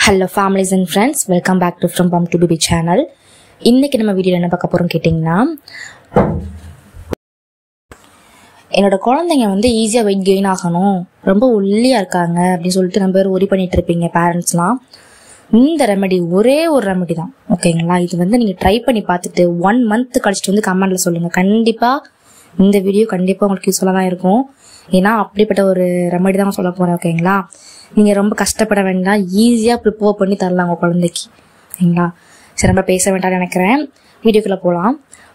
Hello families and friends, welcome back to From Bum to Baby channel. இன்னைக்கு நம்ம வீடியோல என்ன பார்க்க போறோம் கேட்டிங்கன்னா, என்னோட குழந்தைங்க வந்து ஈஸியா weight gain ஆகணும், ரொம்ப ஒல்லியா இருக்காங்க அப்படி சொல்லிட்டு நம்ம பேர் worry பண்ணிட்டு இருப்பீங்க பேரண்ட்ஸ்லாம். இந்த ரெமெடி ஒரே ஒரு ரெமெடி தான், ஓகேங்களா? இது வந்து நீங்க ட்ரை பண்ணி பார்த்துட்டு 1 month கழிச்சிட்டு வந்து கமெண்ட்ல சொல்லுங்க. கண்டிப்பா இந்த வீடியோ கண்டிப்பா உங்களுக்கு யூஸ்ஃபுல்லா தான் இருக்கும். ஏன்னா அப்படிப்பட்ட ஒரு ரெமெடி தான் சொல்ல போறேன், ஓகேங்களா? நீங்க ரொம்ப கஷ்டப்பட வேண்டாம், ஈஸியா ப்ரிப்பேர் பண்ணி தரலாம் உங்க குழந்தைக்கு, ஓகேங்களா? சரி, நம்ம பேச வேண்டாம்னு நினைக்கிறேன், வீடியோக்குள்ள போகலாம்.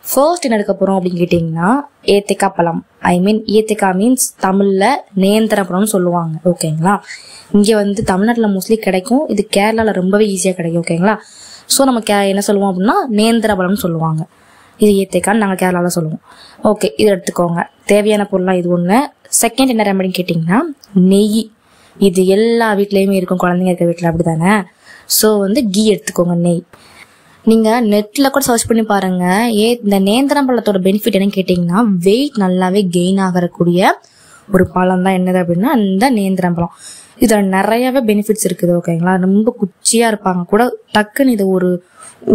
ஃபர்ஸ்ட் என்ன எடுக்க போறோம் அப்படின்னு கேட்டீங்கன்னா, ஏத்திக்காய் பழம். ஏத்திக்காய் மீன்ஸ் தமிழ்ல நேந்திர பழம்னு சொல்லுவாங்க, ஓகேங்களா? இங்க வந்து தமிழ்நாட்டுல மோஸ்ட்லி கிடைக்கும், இது கேரளால ரொம்பவே ஈஸியா கிடைக்கும், ஓகேங்களா? ஸோ நம்ம என்ன சொல்லுவோம் அப்படின்னா நேந்திர பழம்னு சொல்லுவாங்க. இது ஏத்திக்கான்னு நாங்கள் கேரளாவில் சொல்லுவோம். ஓகே, இது எடுத்துக்கோங்க. தேவையான பொருளாக இது ஒன்று. செகண்ட் என்ன ரெமடின்னு கேட்டிங்கன்னா, நெய். இது எல்லா வீட்லேயுமே இருக்கும், குழந்தைங்க இருக்க வீட்டில் அப்படி தானே. ஸோ வந்து கீ எடுத்துக்கோங்க, நெய். நீங்கள் நெட்டில் கூட சர்ச் பண்ணி பாருங்க. இந்த நேந்திரம் பழத்தோட பெனிஃபிட் என்னன்னு கேட்டிங்கன்னா, வெயிட் நல்லாவே கெயின் ஆகக்கூடிய ஒரு பழம் தான் என்னது அப்படின்னா இந்த நேந்திரம் பழம். இதில் நிறையவே பெனிஃபிட்ஸ் இருக்குது, ஓகேங்களா? ரொம்ப குச்சியாக இருப்பாங்க கூட, டக்குன்னு இதை ஒரு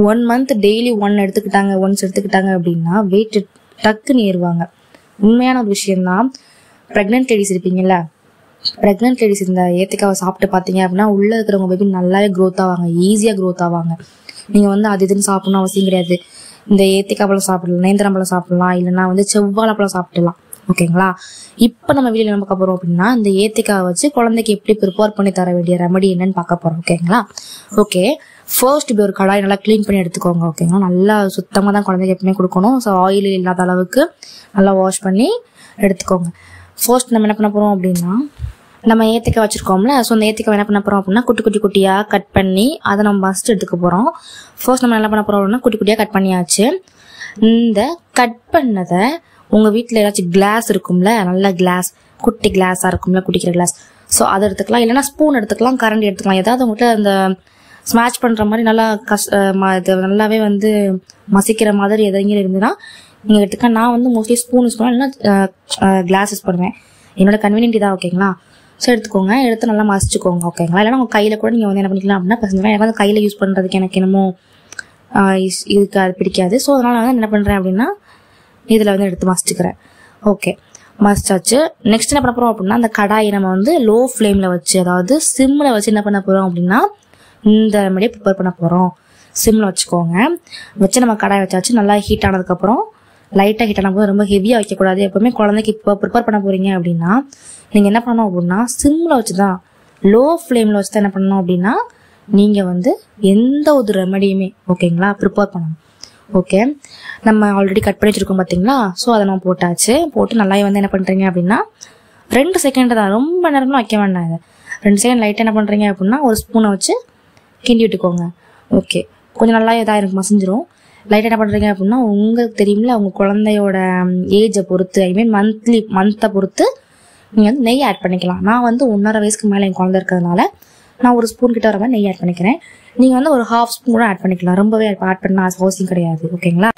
1 month டெய்லி ஒன்ஸ் எடுத்துக்கிட்டாங்க அப்படின்னா வெயிட் டக்குன்னு ஏறுவாங்க. உண்மையான ஒரு விஷயம்தான். ப்ரெக்னென்ட் லேடிஸ் இருப்பீங்கல்ல, ப்ரெக்னென்ட் லேடிஸ் இந்த ஏத்திக்காவை சாப்பிட்டு பார்த்தீங்க அப்படின்னா உள்ள இருக்கிறவங்க பேபி நல்லாவே க்ரோத் ஆவாங்க, ஈஸியாக க்ரோத் ஆவாங்க. நீங்கள் வந்து அது இதுன்னு சாப்பிடணும் அவசியம் கிடையாது. இந்த ஏத்திக்காய் பழம் சாப்பிடலாம், நேந்திரம் பழம் சாப்பிடலாம், இல்லைன்னா வந்து செவ்வாழை பழம் சாப்பிடலாம், ஓகேங்களா? இப்போ நம்ம வீடியோல என்ன பார்க்க போறோம் அப்படின்னா, இந்த ஏத்திக்காவை வச்சு குழந்தைக்கு எப்படி ப்ரிப்பேர் பண்ணி தர வேண்டிய ரெமடி என்னன்னு பார்க்க போறோம், ஓகேங்களா? ஓகே, ஃபர்ஸ்ட் இப்படி ஒரு கடாய் நல்லா க்ளீன் பண்ணி எடுத்துக்கோங்க, ஓகேங்களா? நல்லா சுத்தமாக தான் குழந்தைக்கு எப்பவுமே கொடுக்கணும். ஸோ ஆயில் இல்லாத அளவுக்கு நல்லா வாஷ் பண்ணி எடுத்துக்கோங்க. ஃபர்ஸ்ட் நம்ம என்ன பண்ண போறோம் அப்படின்னா, நம்ம ஏத்திக்காய் வச்சிருக்கோம்ல, ஸோ அந்த ஏத்திக்காய் என்ன பண்ண போறோம் அப்படின்னா குட்டியாக கட் பண்ணி அதை நம்ம ஃபர்ஸ்ட் எடுத்துக்க போறோம். ஃபர்ஸ்ட் நம்ம என்ன பண்ண போறோம் அப்படின்னா குட்டியாக கட் பண்ணியாச்சு. இந்த கட் பண்ணதை உங்க வீட்டில் ஏதாச்சும் கிளாஸ் இருக்கும்ல, நல்ல கிளாஸ், குட்டி கிளாஸா இருக்கும்ல, குடிக்கிற கிளாஸ், ஸோ அதை எடுத்துக்கலாம். இல்லைன்னா ஸ்பூன் எடுத்துக்கலாம், கரண்டி எடுத்துக்கலாம். ஏதாவது உங்கள்கிட்ட அந்த ஸ்மாஷ் பண்ற மாதிரி நல்லா நல்லாவே வந்து மசிக்கிற மாதிரி எதையும் இருந்துன்னா நீங்க எடுத்துக்க. நான் வந்து மோஸ்ட்லி ஸ்பூன் யூஸ் பண்ணுவேன், இல்லைன்னா கிளாஸ் யூஸ் பண்ணுவேன். என்னோட கன்வீனியன்ட் தான், ஓகேங்களா? ஸோ எடுத்துக்கோங்க, எடுத்து நல்லா மசிச்சுக்கோங்க, ஓகேங்களா? இல்லைன்னா உங்க கையில கூட நீங்க வந்து என்ன பண்ணிக்கலாம் அப்படின்னா பசங்க எனக்கு வந்து கையில யூஸ் பண்றதுக்கு எனக்கு என்னமோ இதுக்கு அது பிடிக்காது. ஸோ அதனால வந்து என்ன பண்றேன் அப்படின்னா இதுல வந்து எடுத்து மசிச்சுக்கிறேன். ஓகே, மசிச்சாச்சு. நெக்ஸ்ட் என்ன பண்ண போறோம் அப்படின்னா, அந்த கடாயை நம்ம வந்து லோ ஃப்ளேம்ல வச்சு, அதாவது சிம்ல வச்சு என்ன பண்ண போறோம் அப்படின்னா இந்த ரெமடியை ப்ரிப்பேர் பண்ண போறோம். சிம்ல வச்சுக்கோங்க. வச்சு நம்ம கடாய் வச்சாச்சு. நல்லா ஹீட் ஆனதுக்கப்புறம் லைட்டாக ஹீட் ஆன போது ரொம்ப ஹெவியாக வைக்கக்கூடாது. எப்பவுமே குழந்தைக்கு இப்போ ப்ரிப்பேர் பண்ண போறீங்க அப்படின்னா நீங்கள் என்ன பண்ணணும் அப்படின்னா சிம்ல வச்சு தான், லோ ஃப்ளேமில் வச்சு தான் என்ன பண்ணணும் அப்படின்னா நீங்கள் வந்து எந்த ஒரு ரெமடியுமே, ஓகேங்களா, ப்ரிப்பேர் பண்ணணும். ஓகே, நம்ம ஆல்ரெடி கட் பண்ணி வச்சிருக்கோம் பார்த்தீங்களா? ஸோ அதை நம்ம போட்டாச்சு. போட்டு நல்லா வந்து என்ன பண்ணுறீங்க அப்படின்னா 2 செகண்ட் தான், ரொம்ப நேரம்லாம் வைக்க வேண்டாம். இதை 2 செகண்ட் லைட்டாக என்ன பண்ணுறீங்க அப்படின்னா ஒரு ஸ்பூனை வச்சு கிண்டி விட்டுக்கோங்க. ஓகே, கொஞ்சம் நல்லா இதாக எனக்கு மசிஞ்சிரும். லைட்டாக என்ன பண்ணுறீங்க அப்படின்னா உங்களுக்கு தெரியுமில்ல, உங்கள் குழந்தையோட ஏஜை பொறுத்து, மந்த்தை பொறுத்து நீங்கள் வந்து நெய் ஆட் பண்ணிக்கலாம். நான் வந்து 1.5 வயசுக்கு மேலே என் குழந்தை இருக்கிறதுனால நான் ஒரு ஸ்பூன் கிட்ட வர மாதிரி நெய் ஆட் பண்ணிக்கிறேன். நீங்கள் வந்து ஒரு 1/2 ஸ்பூன் கூட ஆட் பண்ணிக்கலாம், ரொம்பவே ஆட் பண்ண அவசியம் கிடையாது, ஓகேங்களா?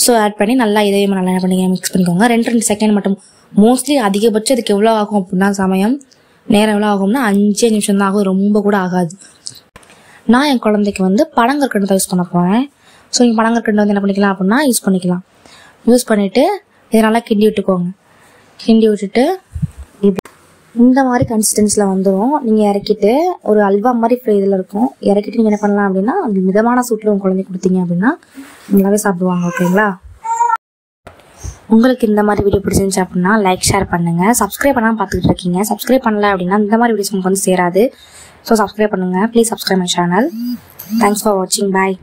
ஸோ ஆட் பண்ணி நல்லா இதே நல்லா என்ன பண்ணிங்க மிக்ஸ் பண்ணிக்கோங்க. 2 செகண்ட் மட்டும். மோஸ்ட்லி அதிகபட்சம் இதுக்கு எவ்வளோ ஆகும் அப்படின்னா நேரம் எவ்வளோ ஆகும்னா 5 நிமிஷம் தான் ஆகும், ரொம்ப கூட ஆகாது. நான் என் குழந்தைக்கு வந்து பனங்கற்கண்டு தான் யூஸ் பண்ண போறேன். ஸோ நீங்கள் பனங்கற்கண்டு வந்து என்ன பண்ணிக்கலாம் அப்படின்னா யூஸ் பண்ணிக்கலாம். யூஸ் பண்ணிட்டு இதை நல்லா கிண்டி விட்டுக்கோங்க. கிண்டி விட்டுட்டு இந்த மாதிரி கன்சிஸ்டன்சியில் வந்துடும். நீங்கள் இறக்கிட்டு ஒரு அல்வா மாதிரி இதில் இருக்கும், இறக்கிட்டு நீங்கள் என்ன பண்ணலாம் அப்படின்னா அது மிதமான சூட்டில் உங்கள் குழந்தைக்கு கொடுத்தீங்க அப்படின்னா நல்லாவே சாப்பிடுவாங்க, ஓகேங்களா? உங்களுக்கு இந்த மாதிரி வீடியோ பிடிச்சிருந்துச்சு அப்படின்னா லைக் ஷேர் பண்ணுங்க. சப்ஸ்கிரைப் பண்ணாமல் பார்த்துக்கிட்டு இருக்கீங்க, சப்ஸ்கிரைப் பண்ணல அப்படின்னா இந்த மாதிரி வீடியோஸ் உங்களுக்கு வந்து சேராது. ஸோ சப்ஸ்கிரைப் பண்ணுங்க, please subscribe my channel. Thanks for வாட்சிங், பாய்.